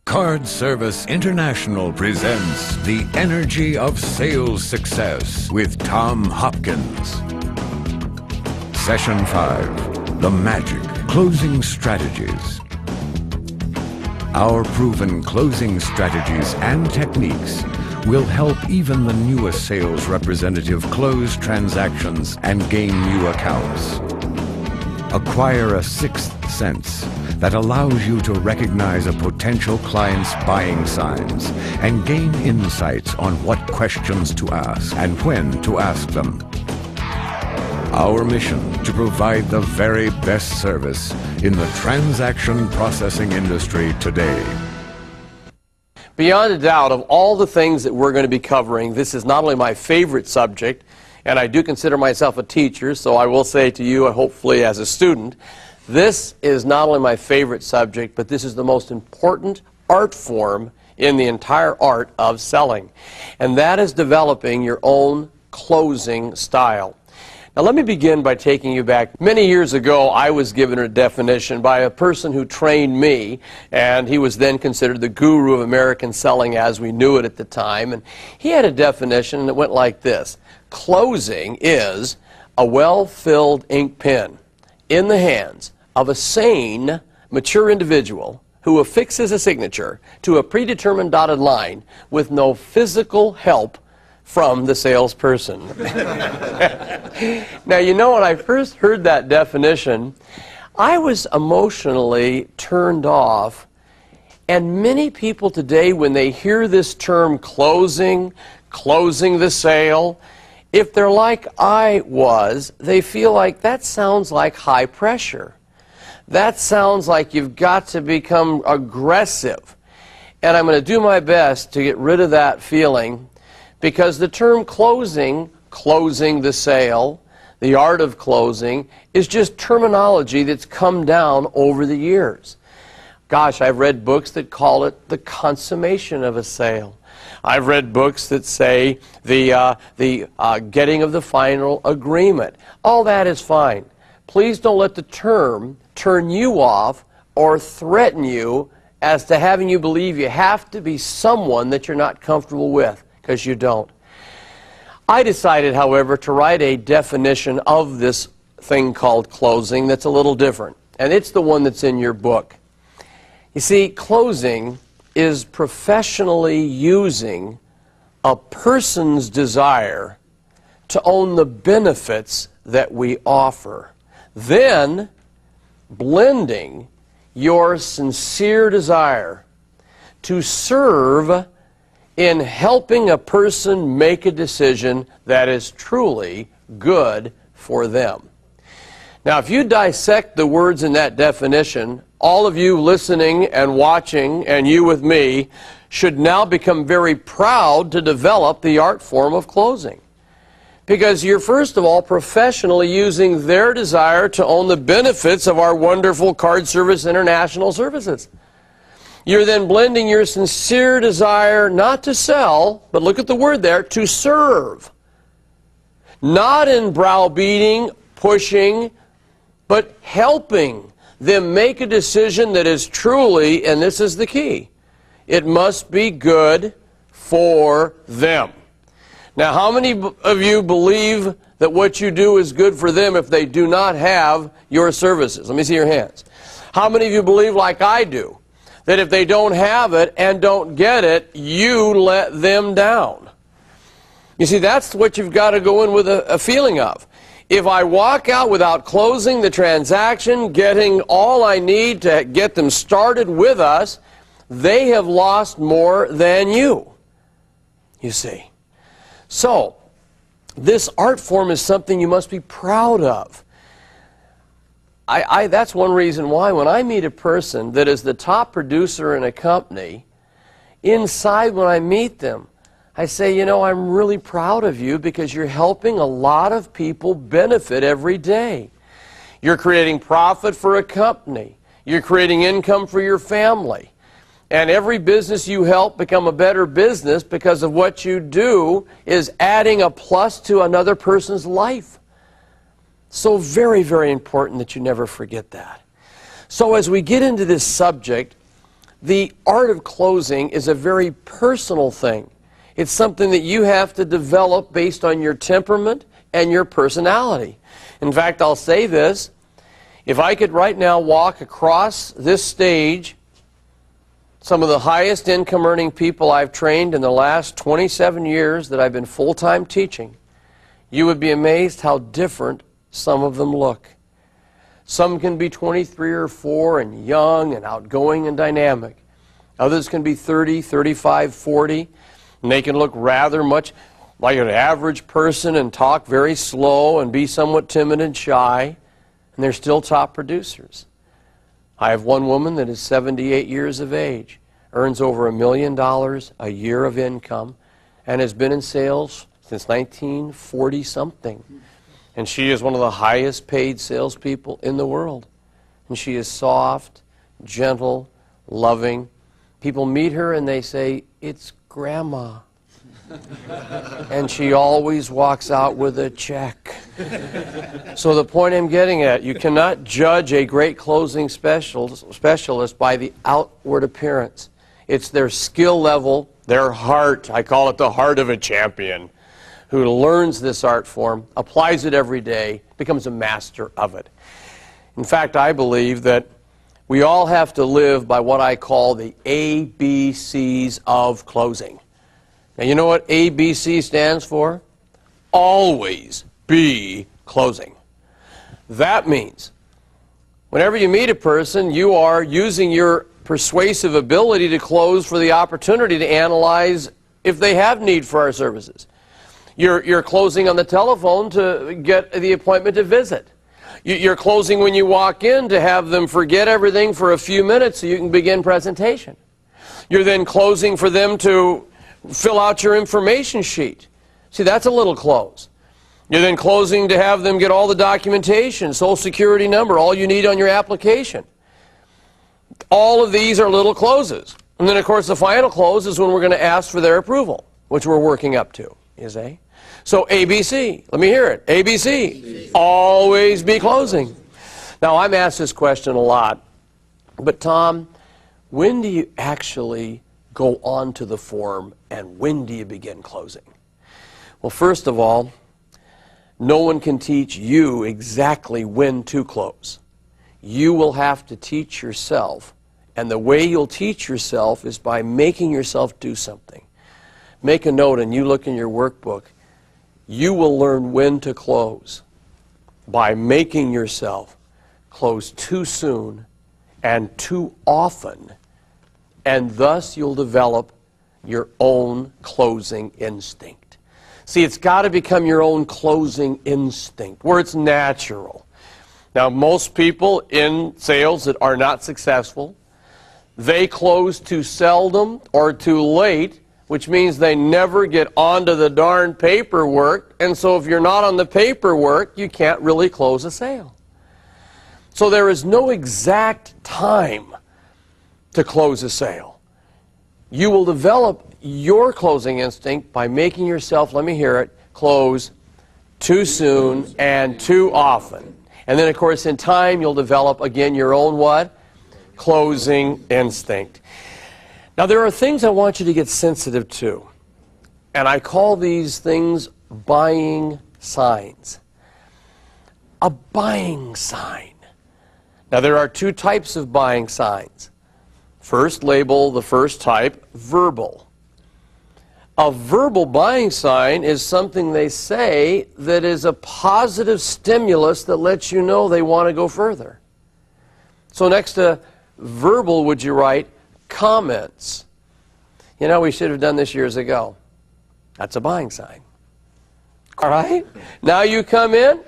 Card Service International presents The Energy of Sales Success with Tom Hopkins. Session 5, The Magic Closing Strategies. Our proven closing strategies and techniques will help even the newest sales representative close transactions and gain new accounts. Acquire a sixth sense that allows you to recognize a potential client's buying signs and gain insights on what questions to ask and when to ask them. Our mission to provide the very best service in the transaction processing industry today. Beyond a doubt, of all the things that we're going to be covering, this is not only my favorite subject, and I do consider myself a teacher, so I will say to you, hopefully as a student, this is not only my favorite subject, but this is the most important art form in the entire art of selling. And that is developing your own closing style. Now let me begin by taking you back. Many years ago, I was given a definition by a person who trained me, and he was then considered the guru of American selling as we knew it at the time. And he had a definition that went like this: closing is a well-filled ink pen in the hands of a sane, mature individual who affixes a signature to a predetermined dotted line with no physical help from the salesperson. Now, you know, when I first heard that definition, I was emotionally turned off. And many people today, when they hear this term closing the sale, if they're like I was, they feel like that sounds like high pressure. That sounds like you've got to become aggressive. And I'm going to do my best to get rid of that feeling, because the term closing the sale, the art of closing, is just terminology that's come down over the years. Gosh, I've read books that call it the consummation of a sale. I've read books that say the getting of the final agreement. All that is fine. Please don't let the term turn you off or threaten you as to having you believe you have to be someone that you're not comfortable with, because you don't. I decided, however, to write a definition of this thing called closing that's a little different, and it's the one that's in your book. You see, closing is professionally using a person's desire to own the benefits that we offer, then blending your sincere desire to serve in helping a person make a decision that is truly good for them. Now, if you dissect the words in that definition, all of you listening and watching, and you with me, should now become very proud to develop the art form of closing. Because you're, first of all, professionally using their desire to own the benefits of our wonderful Card Service International services. You're then blending your sincere desire not to sell, but look at the word there, to serve. Not in browbeating, pushing, but helping them make a decision that is truly, and this is the key, it must be good for them. Now, how many of you believe that what you do is good for them if they do not have your services? Let me see your hands. How many of you believe, like I do, that if they don't have it and don't get it, you let them down? You see, that's what you've got to go in with a feeling of. If I walk out without closing the transaction, getting all I need to get them started with us, they have lost more than you see. So, this art form is something you must be proud of. That's one reason why when I meet a person that is the top producer in a company, inside when I meet them, I say, you know, I'm really proud of you because you're helping a lot of people benefit every day. You're creating profit for a company. You're creating income for your family. And every business you help become a better business because of what you do is adding a plus to another person's life. So very, very important that you never forget that. So as we get into this subject, the art of closing is a very personal thing. It's something that you have to develop based on your temperament and your personality. In fact, I'll say this. If I could right now walk across this stage, some of the highest income earning people I've trained in the last 27 years that I've been full-time teaching, you would be amazed how different some of them look. Some can be 23 or 4 and young and outgoing and dynamic. Others can be 30, 35, 40, and they can look rather much like an average person and talk very slow and be somewhat timid and shy, and they're still top producers. I have one woman that is 78 years of age, earns over $1 million a year of income, and has been in sales since 1940-something. And she is one of the highest paid salespeople in the world. And she is soft, gentle, loving. People meet her and they say, "It's Grandma." And she always walks out with a check. So the point I'm getting at, you cannot judge a great closing specialist by the outward appearance. It's their skill level, their heart. I call it the heart of a champion, who learns this art form, applies it every day, becomes a master of it. In fact, I believe that we all have to live by what I call the ABCs of closing. Now, you know what ABC stands for? Always be closing. That means whenever you meet a person, you are using your persuasive ability to close for the opportunity to analyze if they have need for our services. You're closing on the telephone to get the appointment to visit. You're closing when you walk in to have them forget everything for a few minutes so you can begin presentation. You're then closing for them to fill out your information sheet. See, that's a little close. You're then closing to have them get all the documentation, Social Security number, all you need on your application. All of these are little closes. And then, of course, the final close is when we're going to ask for their approval, which we're working up to, you see? So ABC, let me hear it. ABC, always be closing. Now, I'm asked this question a lot, but Tom, when do you actually go on to the form and when do you begin closing? Well, first of all, no one can teach you exactly when to close. You will have to teach yourself, and the way you'll teach yourself is by making yourself do something. Make a note and you look in your workbook. You will learn when to close by making yourself close too soon and too often, and thus you'll develop your own closing instinct. See, it's got to become your own closing instinct, where it's natural. Now, most people in sales that are not successful, they close too seldom or too late, which means they never get onto the darn paperwork, and so if you're not on the paperwork, you can't really close a sale. So there is no exact time to close a sale. You will develop your closing instinct by making yourself, let me hear it, close too soon and too often. And then, of course, in time, you'll develop, again, your own what? Closing instinct. Now, there are things I want you to get sensitive to, and I call these things buying signs. A buying sign. Now, there are two types of buying signs. First, label the first type verbal. A verbal buying sign is something they say that is a positive stimulus that lets you know they want to go further. So next to verbal, would you write comments? You know, we should have done this years ago. That's a buying sign. All right? Now you come in,